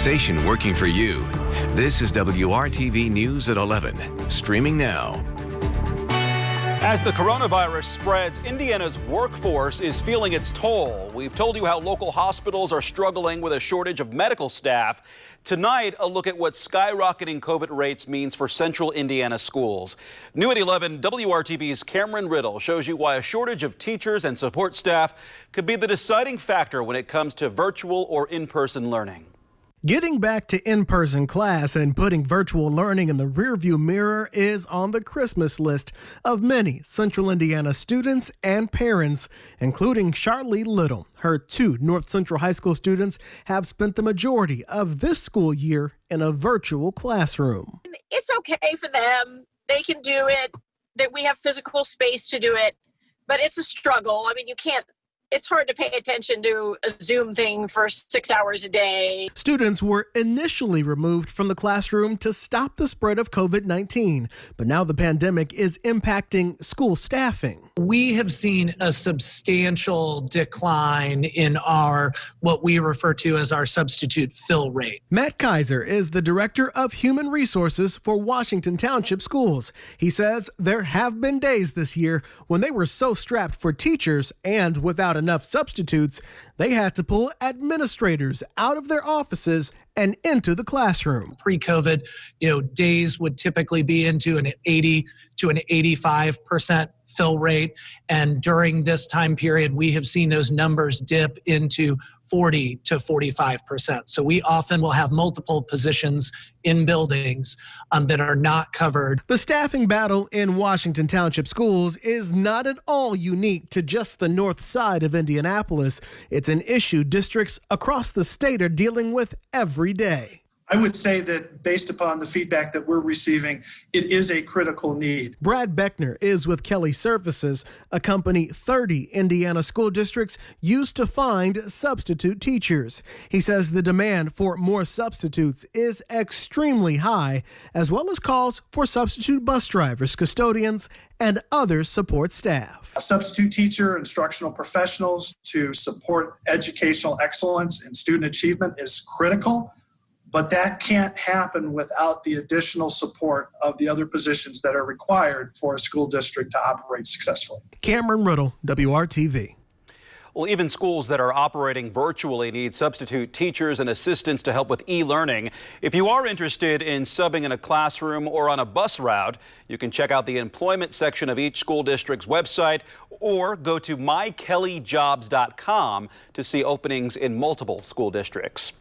station working for you. This is WRTV News at 11, streaming now. As the coronavirus spreads, Indiana's workforce is feeling its toll. We've told you how local hospitals are struggling with a shortage of medical staff. Tonight, a look at what skyrocketing COVID rates means for central Indiana schools. New at 11, WRTV's Cameron Riddle shows you why a shortage of teachers and support staff could be the deciding factor when it comes to virtual or in-person learning. Getting back to in-person class and putting virtual learning in the rearview mirror is on the Christmas list of many Central Indiana students and parents, including Charlie Little. Her two North Central High School students have spent the majority of this school year in a virtual classroom. It's okay for them. They can do it. That we have physical space to do it, but it's a struggle. I mean, it's hard to pay attention to a Zoom thing for 6 hours a day. Students were initially removed from the classroom to stop the spread of COVID-19, but now the pandemic is impacting school staffing. We have seen a substantial decline in what we refer to as our substitute fill rate. Matt Kaiser is the Director of Human Resources for Washington Township Schools. He says there have been days this year when they were so strapped for teachers and without enough substitutes, they had to pull administrators out of their offices and into the classroom. Pre-COVID, days would typically be into an 80 to an 85% fill rate. And during this time period, we have seen those numbers dip into 40 to 45%. So we often will have multiple positions in buildings that are not covered. The staffing battle in Washington Township schools is not at all unique to just the north side of Indianapolis. It's an issue districts across the state are dealing with every day. I would say that based upon the feedback that we're receiving, it is a critical need. Brad Beckner is with Kelly Services, a company 30 Indiana school districts use to find substitute teachers. He says the demand for more substitutes is extremely high, as well as calls for substitute bus drivers, custodians, and other support staff. A substitute teacher, instructional professionals to support educational excellence and student achievement is critical. But that can't happen without the additional support of the other positions that are required for a school district to operate successfully. Cameron Riddle, WRTV. Well, even schools that are operating virtually need substitute teachers and assistants to help with e-learning. If you are interested in subbing in a classroom or on a bus route, you can check out the employment section of each school district's website or go to mykellyjobs.com to see openings in multiple school districts.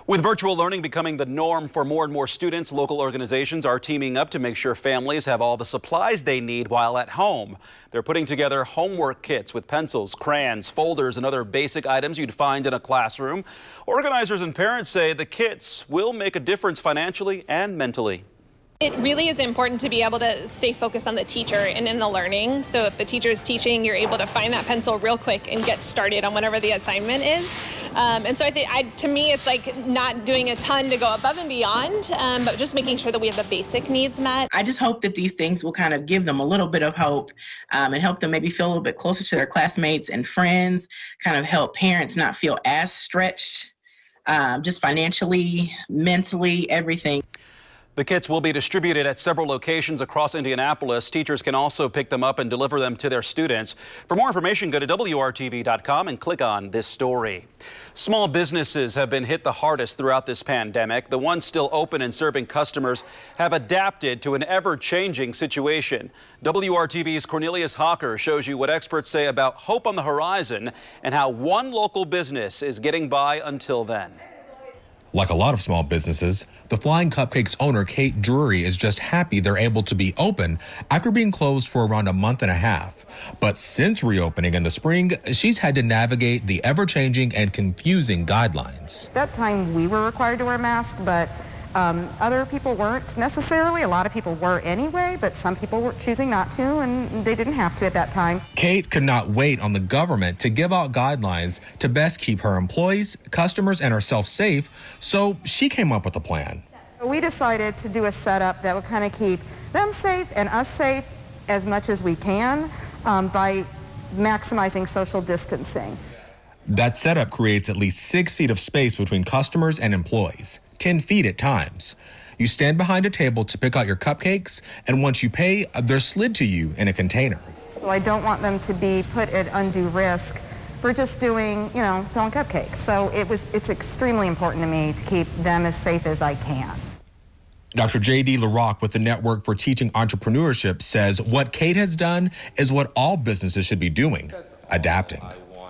With virtual learning becoming the norm for more and more students, local organizations are teaming up to make sure families have all the supplies they need while at home. They're putting together homework kits with pencils, crayons, folders, and other basic items you'd find in a classroom. Organizers and parents say the kits will make a difference financially and mentally. It really is important to be able to stay focused on the teacher and in the learning. So if the teacher is teaching, you're able to find that pencil real quick and get started on whatever the assignment is. And so I think, to me, it's like not doing a ton to go above and beyond, but just making sure that we have the basic needs met. I just hope that these things will kind of give them a little bit of hope and help them maybe feel a little bit closer to their classmates and friends, kind of help parents not feel as stretched, just financially, mentally, everything. The kits will be distributed at several locations across Indianapolis. Teachers can also pick them up and deliver them to their students. For more information, go to WRTV.com and click on this story. Small businesses have been hit the hardest throughout this pandemic. The ones still open and serving customers have adapted to an ever-changing situation. WRTV's Cornelius Hawker shows you what experts say about hope on the horizon and how one local business is getting by until then. Like a lot of small businesses, the Flying Cupcakes owner Kate Drury is just happy they're able to be open after being closed for around a month and a half. But since reopening in the spring, she's had to navigate the ever-changing and confusing guidelines. That time we were required to wear masks, but other people weren't necessarily. A lot of people were anyway, but some people were choosing not to, and they didn't have to at that time. Kate could not wait on the government to give out guidelines to best keep her employees, customers, and herself safe, so she came up with a plan. We decided to do a setup that would kind of keep them safe and us safe as much as we can by maximizing social distancing. That setup creates at least 6 feet of space between customers and employees, 10 feet at times. You stand behind a table to pick out your cupcakes, and once you pay, they're slid to you in a container. So I don't want them to be put at undue risk for just doing, selling cupcakes. So it's extremely important to me to keep them as safe as I can. Dr. J.D. LaRock with the Network for Teaching Entrepreneurship says what Kate has done is what all businesses should be doing, adapting.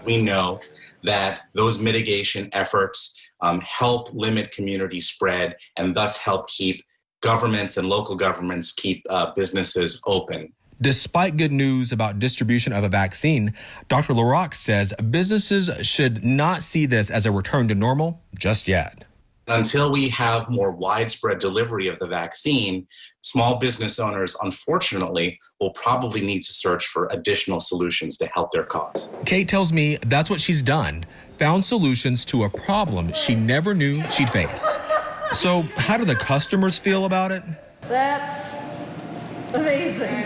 We know that those mitigation efforts help limit community spread and thus help keep governments and local governments keep businesses open. Despite good news about distribution of a vaccine, Dr. LaRock says businesses should not see this as a return to normal just yet. Until we have more widespread delivery of the vaccine, small business owners, unfortunately, will probably need to search for additional solutions to help their cause. Kate tells me that's what she's done, found solutions to a problem she never knew she'd face. So how do the customers feel about it? That's amazing.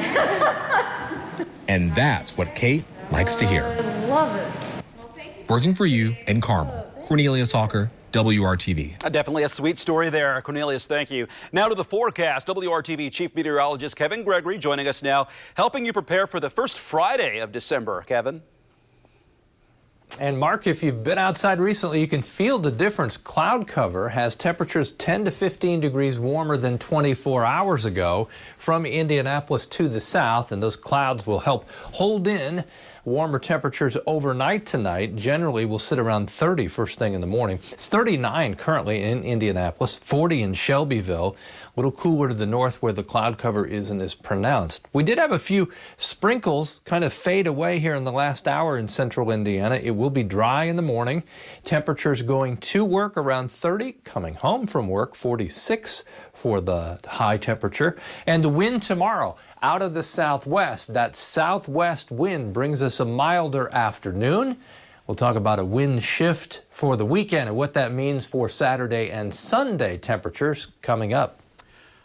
And that's what Kate likes to hear. I love it. Working for you in Carmel, Cornelius Hawker, WRTV. Definitely a sweet story there. Cornelius, thank you. Now to the forecast. WRTV Chief Meteorologist Kevin Gregory joining us now, helping you prepare for the first Friday of December. Kevin? And Mark, if you've been outside recently, you can feel the difference. Cloud cover has temperatures 10 to 15 degrees warmer than 24 hours ago from Indianapolis to the south, and those clouds will help hold in warmer temperatures overnight tonight. Generally, we'll sit around 30 first thing in the morning. It's 39 currently in Indianapolis, 40 in Shelbyville. A little cooler to the north where the cloud cover isn't as pronounced. We did have a few sprinkles kind of fade away here in the last hour in central Indiana. It will be dry in the morning. Temperatures going to work around 30, coming home from work 46 for the high temperature. And the wind tomorrow out of the southwest. That southwest wind brings us a milder afternoon. We'll talk about a wind shift for the weekend and what that means for Saturday and Sunday temperatures coming up.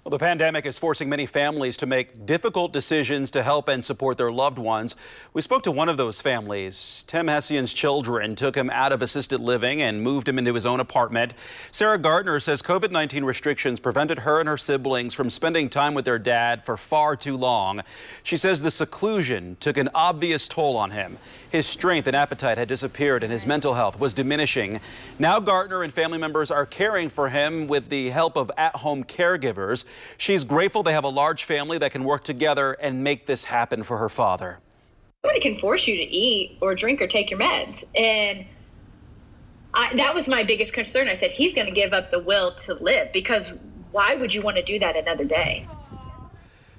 Well, the pandemic is forcing many families to make difficult decisions to help and support their loved ones. We spoke to one of those families. Tim Hessian's children took him out of assisted living and moved him into his own apartment. Sarah Gardner says COVID-19 restrictions prevented her and her siblings from spending time with their dad for far too long. She says the seclusion took an obvious toll on him. His strength and appetite had disappeared and his mental health was diminishing. Now Gardner and family members are caring for him with the help of at-home caregivers. She's grateful they have a large family that can work together and make this happen for her father. Nobody can force you to eat or drink or take your meds. And that was my biggest concern. I said, he's going to give up the will to live, because why would you want to do that another day?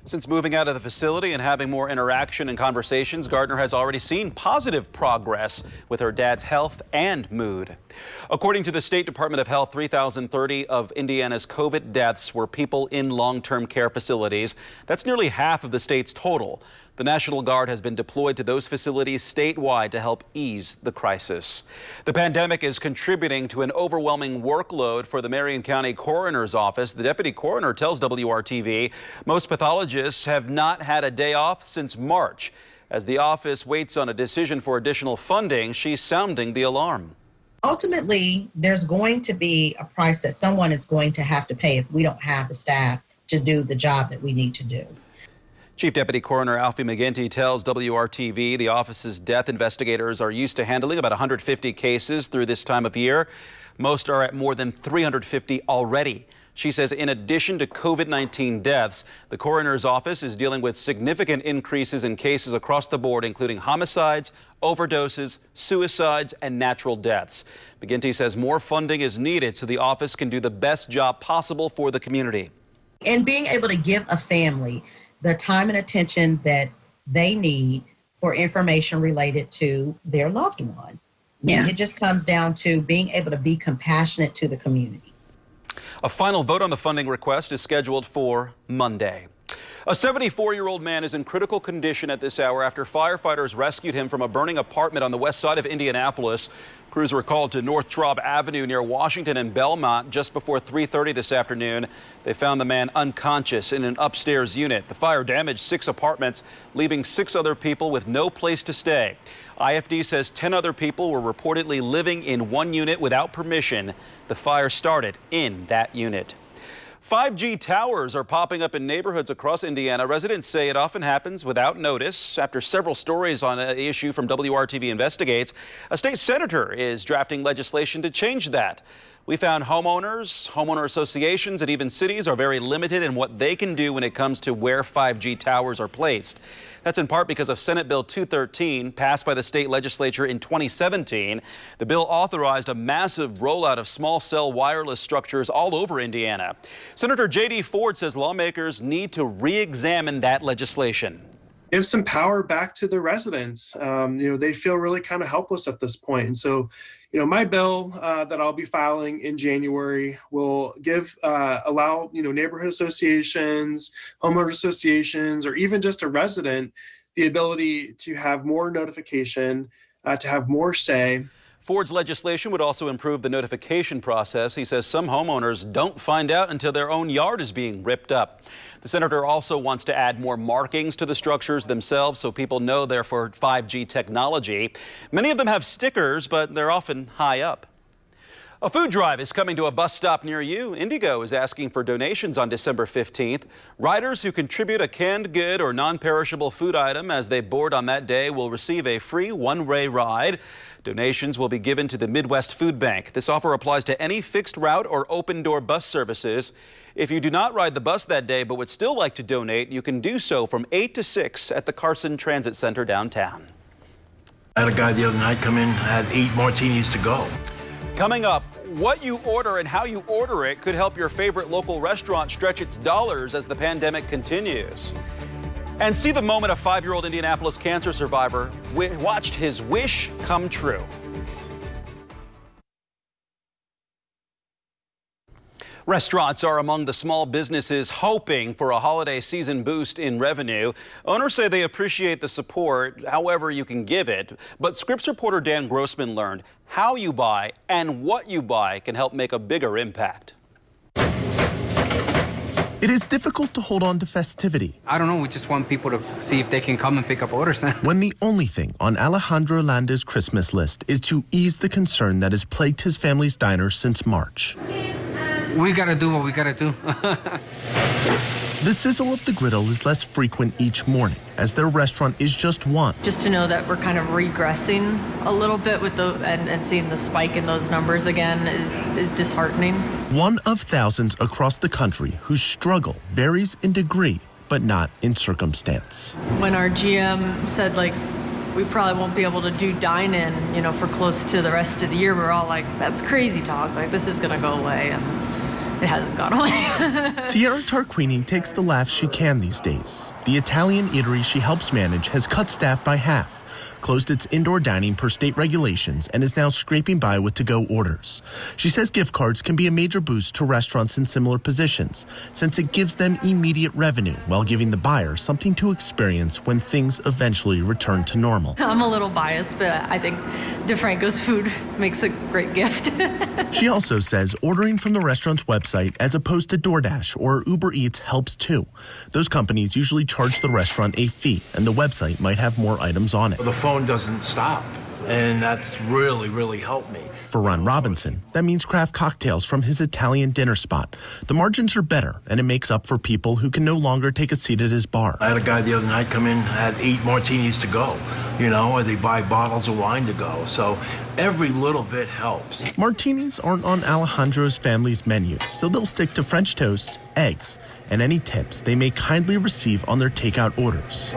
Since moving out of the facility and having more interaction and conversations, Gardner has already seen positive progress with her dad's health and mood. According to the State Department of Health, 3,030 of Indiana's COVID deaths were people in long-term care facilities. That's nearly half of the state's total. The National Guard has been deployed to those facilities statewide to help ease the crisis. The pandemic is contributing to an overwhelming workload for the Marion County Coroner's Office. The deputy coroner tells WRTV most pathologists have not had a day off since March. As the office waits on a decision for additional funding, she's sounding the alarm. Ultimately, there's going to be a price that someone is going to have to pay if we don't have the staff to do the job that we need to do. Chief Deputy Coroner Alfie McGinty tells WRTV the office's death investigators are used to handling about 150 cases through this time of year. Most are at more than 350 already. She says in addition to COVID-19 deaths, the coroner's office is dealing with significant increases in cases across the board, including homicides, overdoses, suicides, and natural deaths. McGinty says more funding is needed so the office can do the best job possible for the community. And being able to give a family the time and attention that they need for information related to their loved one. Yeah. It just comes down to being able to be compassionate to the community. A final vote on the funding request is scheduled for Monday. A 74-year-old man is in critical condition at this hour after firefighters rescued him from a burning apartment on the west side of Indianapolis. Crews were called to North Traub Avenue near Washington and Belmont just before 3:30 this afternoon. They found the man unconscious in an upstairs unit. The fire damaged 6 apartments, leaving 6 other people with no place to stay. IFD says 10 other people were reportedly living in one unit without permission. The fire started in that unit. 5G towers are popping up in neighborhoods across Indiana. Residents say it often happens without notice. After several stories on the issue from WRTV Investigates, a state senator is drafting legislation to change that. We found homeowners, homeowner associations, and even cities are very limited in what they can do when it comes to where 5G towers are placed. That's in part because of Senate Bill 213, passed by the state legislature in 2017. The bill authorized a massive rollout of small cell wireless structures all over Indiana. Senator J.D. Ford says lawmakers need to re-examine that legislation. Give some power back to the residents. They feel really kind of helpless at this point. And so, my bill that I'll be filing in January will allow, neighborhood associations, homeowner associations, or even just a resident the ability to have more notification, to have more say. Ford's legislation would also improve the notification process. He says some homeowners don't find out until their own yard is being ripped up. The senator also wants to add more markings to the structures themselves so people know they're for 5G technology. Many of them have stickers, but they're often high up. A food drive is coming to a bus stop near you. Indigo is asking for donations on December 15th. Riders who contribute a canned good or non-perishable food item as they board on that day will receive a free one-way ride. Donations will be given to the Midwest Food Bank. This offer applies to any fixed route or open door bus services. If you do not ride the bus that day but would still like to donate, you can do so from 8 to 6 at the Carson Transit Center downtown. I had a guy the other night come in, had 8 martinis to go. Coming up, what you order and how you order it could help your favorite local restaurant stretch its dollars as the pandemic continues. And see the moment a 5-year-old Indianapolis cancer survivor watched his wish come true. Restaurants are among the small businesses hoping for a holiday season boost in revenue. Owners say they appreciate the support, however you can give it. But Scripps reporter Dan Grossman learned how you buy and what you buy can help make a bigger impact. It is difficult to hold on to festivity. I don't know, we just want people to see if they can come and pick up orders then. When the only thing on Alejandro Landa's Christmas list is to ease the concern that has plagued his family's diner since March. We gotta do what we gotta do. The sizzle of the griddle is less frequent each morning, as their restaurant is just one. Just to know that we're kind of regressing a little bit with and seeing the spike in those numbers again is disheartening. One of thousands across the country whose struggle varies in degree, but not in circumstance. When our GM said, we probably won't be able to do dine-in, for close to the rest of the year, we're all like, that's crazy talk. This is gonna go away. And it hasn't gone away. Sierra Tarquini takes the laughs she can these days. The Italian eatery she helps manage has cut staff by half, closed its indoor dining per state regulations, and is now scraping by with to-go orders. She says gift cards can be a major boost to restaurants in similar positions, since it gives them immediate revenue while giving the buyer something to experience when things eventually return to normal. I'm a little biased, but I think DeFranco's food makes a great gift. She also says ordering from the restaurant's website as opposed to DoorDash or Uber Eats helps too. Those companies usually charge the restaurant a fee, and the website might have more items on it. The phone doesn't stop, and that's really helped me. For Ron Robinson, that means craft cocktails from his Italian dinner spot. The margins are better, and it makes up for people who can no longer take a seat at his bar. I had a guy the other night come in, had 8 martinis to go, or they buy bottles of wine to go. So every little bit helps. Martinis aren't on Alejandro's family's menu, so they'll stick to French toast, eggs, and any tips they may kindly receive on their takeout orders.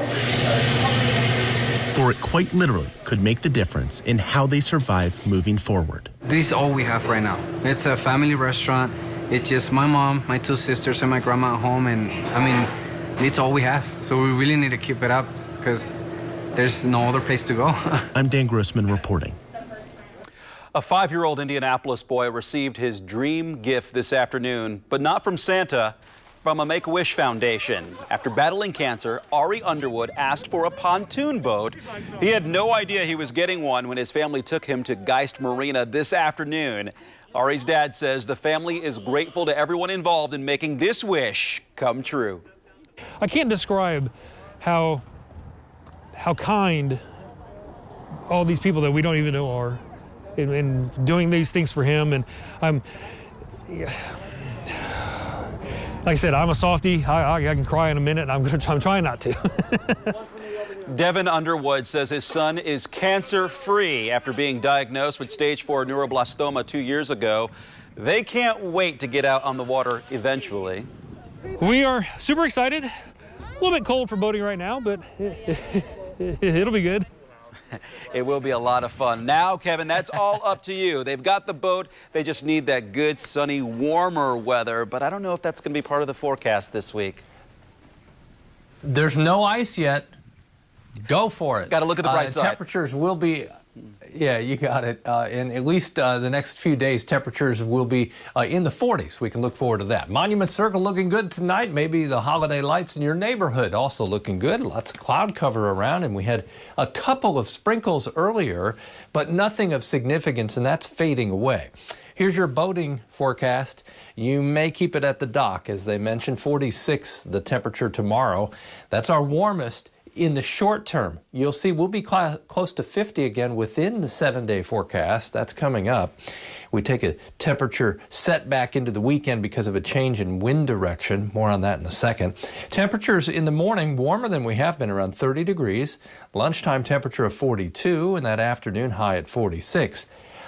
For it quite literally could make the difference in how they survive moving forward. This is all we have right now. It's a family restaurant. It's just my mom, my 2 sisters, and my grandma at home, and it's all we have. So we really need to keep it up because there's no other place to go. I'm Dan Grossman reporting. A 5-year-old Indianapolis boy received his dream gift this afternoon, but not from Santa, from a Make-A-Wish Foundation. After battling cancer, Ari Underwood asked for a pontoon boat. He had no idea he was getting one when his family took him to Geist Marina this afternoon. Ari's dad says the family is grateful to everyone involved in making this wish come true. I can't describe how kind all these people that we don't even know are in doing these things for him. And like I said, I'm a softie. I can cry in a minute, and I'm trying not to. Devin Underwood says his son is cancer-free after being diagnosed with stage 4 neuroblastoma 2 years ago. They can't wait to get out on the water eventually. We are super excited. A little bit cold for boating right now, but it'll be good. It will be a lot of fun. Now, Kevin, that's all up to you. They've got the boat. They just need that good, sunny, warmer weather. But I don't know if that's going to be part of the forecast this week. There's no ice yet. Go for it. Got to look at the bright side. Temperatures will be, yeah, you got it. In at least the next few days, temperatures will be in the 40s. We can look forward to that. Monument Circle looking good tonight. Maybe the holiday lights in your neighborhood also looking good. Lots of cloud cover around, and we had a couple of sprinkles earlier, but nothing of significance, and that's fading away. Here's your boating forecast. You may keep it at the dock, as they mentioned. 46 the temperature tomorrow. That's our warmest. In the short term, you'll see we'll be close to 50 again within the 7-day forecast. That's coming up. We take a temperature setback into the weekend because of a change in wind direction. More on that in a second. Temperatures in the morning warmer than we have been, around 30 degrees. Lunchtime temperature of 42, and that afternoon high at 46.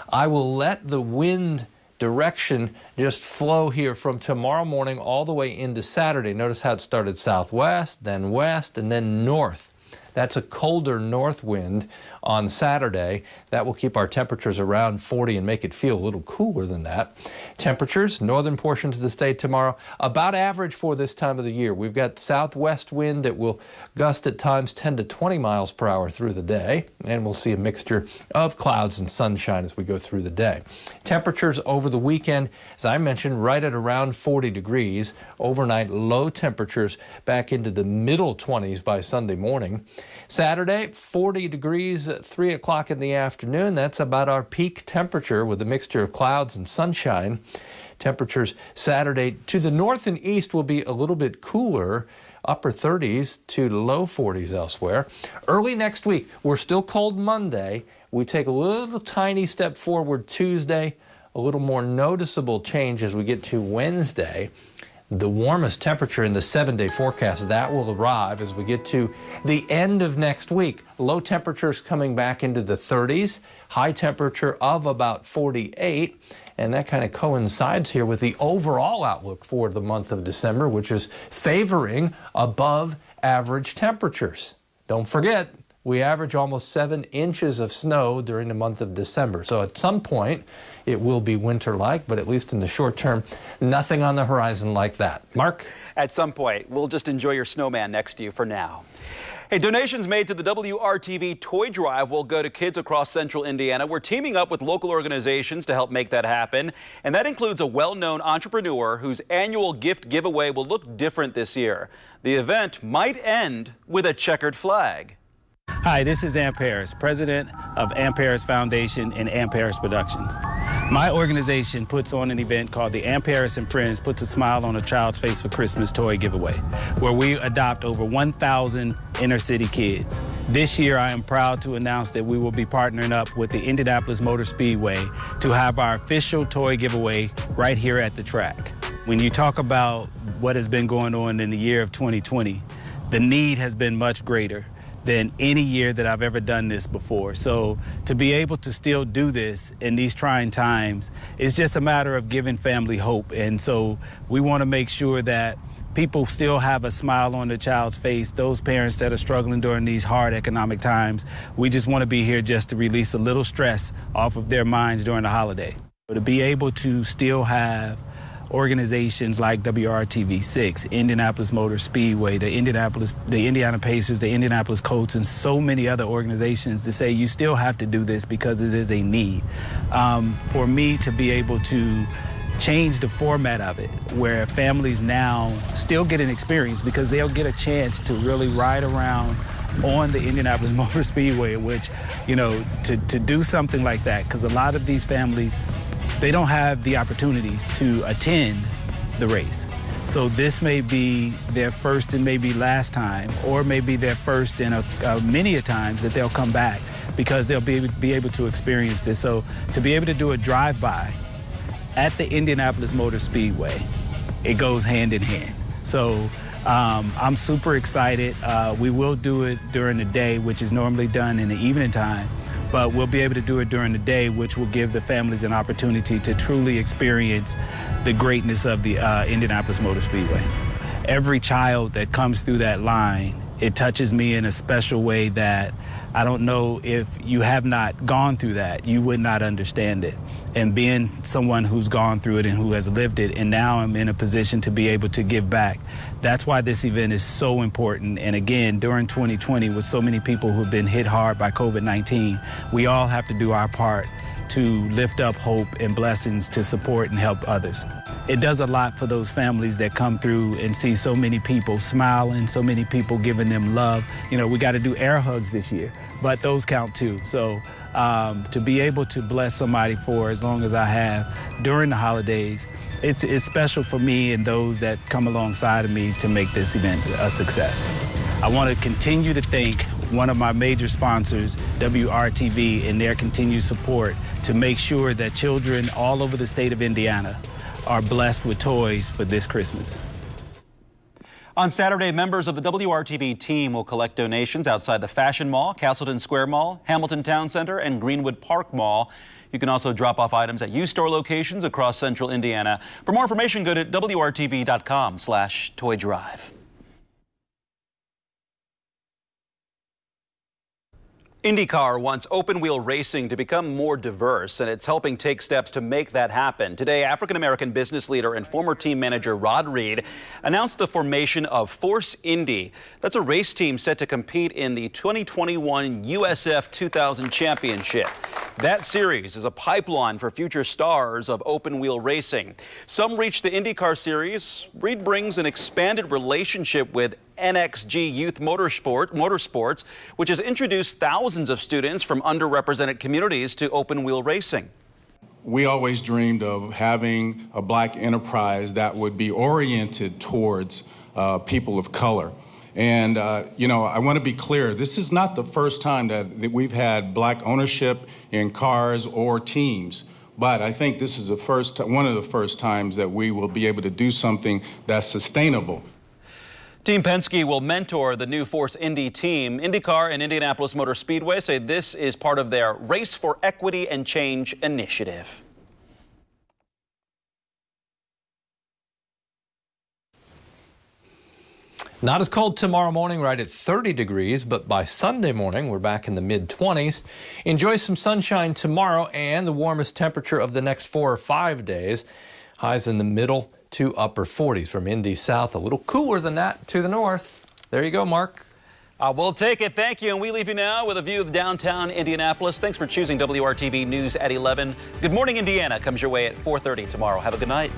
I will let the wind direction just flow here from tomorrow morning all the way into Saturday. Notice how it started southwest, then west, and then north. That's a colder north wind on Saturday. That will keep our temperatures around 40 and make it feel a little cooler than that. Temperatures, northern portions of the state tomorrow, about average for this time of the year. We've got southwest wind that will gust at times 10 to 20 miles per hour through the day, and we'll see a mixture of clouds and sunshine as we go through the day. Temperatures over the weekend, as I mentioned, right at around 40 degrees. Overnight low temperatures back into the middle 20s by Sunday morning. Saturday, 40 degrees at 3 o'clock in the afternoon. That's about our peak temperature with a mixture of clouds and sunshine. Temperatures Saturday to the north and east will be a little bit cooler, upper 30s to low 40s elsewhere. Early next week, we're still cold Monday. We take a little tiny step forward Tuesday, a little more noticeable change as we get to Wednesday. The warmest temperature in the 7-day forecast, that will arrive as we get to the end of next week. Low temperatures coming back into the 30s, high temperature of about 48, and that kind of coincides here with the overall outlook for the month of December, which is favoring above average temperatures. Don't forget, we average almost 7 inches of snow during the month of December. So at some point, it will be winter-like, but at least in the short term, nothing on the horizon like that. Mark? At some point, we'll just enjoy your snowman next to you for now. Hey, donations made to the WRTV Toy Drive will go to kids across central Indiana. We're teaming up with local organizations to help make that happen. And that includes a well-known entrepreneur whose annual gift giveaway will look different this year. The event might end with a checkered flag. Hi, this is Amp Harris, president of Amp Harris Foundation and Amp Harris Productions. My organization puts on an event called the Amp Harris and Friends Puts a Smile on a Child's Face for Christmas toy giveaway, where we adopt over 1,000 inner city kids. This year, I am proud to announce that we will be partnering up with the Indianapolis Motor Speedway to have our official toy giveaway right here at the track. When you talk about what has been going on in the year of 2020, the need has been much greater than any year that I've ever done this before. So to be able to still do this in these trying times is just a matter of giving family hope. And so we want to make sure that people still have a smile on their child's face, those parents that are struggling during these hard economic times. We just want to be here just to release a little stress off of their minds during the holiday. To be able to still have organizations like WRTV6, Indianapolis Motor Speedway, the Indiana Pacers, the Indianapolis Colts, and so many other organizations to say you still have to do this because it is a need. For me to be able to change the format of it, where families now still get an experience because they'll get a chance to really ride around on the Indianapolis Motor Speedway, which, you know, to do something like that, because a lot of these families, they don't have the opportunities to attend the race. So this may be their first and maybe last time, or maybe their first in many a times that they'll come back because they'll be able to experience this. So to be able to do a drive-by at the Indianapolis Motor Speedway, it goes hand in hand. So I'm super excited. We will do it during the day, which is normally done in the evening time, but we'll be able to do it during the day, which will give the families an opportunity to truly experience the greatness of the Indianapolis Motor Speedway. Every child that comes through that line, it touches me in a special way that I don't know, if you have not gone through that, you would not understand it. And being someone who's gone through it and who has lived it, and now I'm in a position to be able to give back, that's why this event is so important. And again, during 2020, with so many people who've been hit hard by COVID-19, we all have to do our part to lift up hope and blessings to support and help others. It does a lot for those families that come through and see so many people smiling, so many people giving them love. You know, we got to do air hugs this year, but those count too. So to be able to bless somebody for as long as I have during the holidays, it's special for me and those that come alongside of me to make this event a success. I want to continue to thank one of my major sponsors, Wrtv, and their continued support to make sure that children all over the state of Indiana are blessed with toys for this Christmas. On Saturday, members of the WRTV team will collect donations outside the Fashion Mall, Castleton Square Mall, Hamilton Town Center, and Greenwood Park Mall. You can also drop off items at U-Store locations across central Indiana. For more information, go to WRTV.com/toydrive. IndyCar wants open-wheel racing to become more diverse, and it's helping take steps to make that happen. Today, African-American business leader and former team manager Rod Reed announced the formation of Force Indy. That's a race team set to compete in the 2021 USF 2000 Championship. That series is a pipeline for future stars of open-wheel racing. Some reach the IndyCar series. Reed brings an expanded relationship with NXG Youth Motorsports, which has introduced thousands of students from underrepresented communities to open-wheel racing. We always dreamed of having a black enterprise that would be oriented towards people of color. And, you know, I want to be clear, this is not the first time that we've had black ownership in cars or teams. But I think this is one of the first times that we will be able to do something that's sustainable. Team Penske will mentor the new Force Indy team. IndyCar and Indianapolis Motor Speedway say this is part of their Race for Equity and Change initiative. Not as cold tomorrow morning, right at 30 degrees, but by Sunday morning, we're back in the mid-20s. Enjoy some sunshine tomorrow and the warmest temperature of the next 4 or 5 days. Highs in the middle to upper 40s from Indy south. A little cooler than that to the north. There you go, Mark. We'll take it. Thank you. And we leave you now with a view of downtown Indianapolis. Thanks for choosing WRTV News at 11. Good Morning Indiana comes your way at 4:30 tomorrow. Have a good night.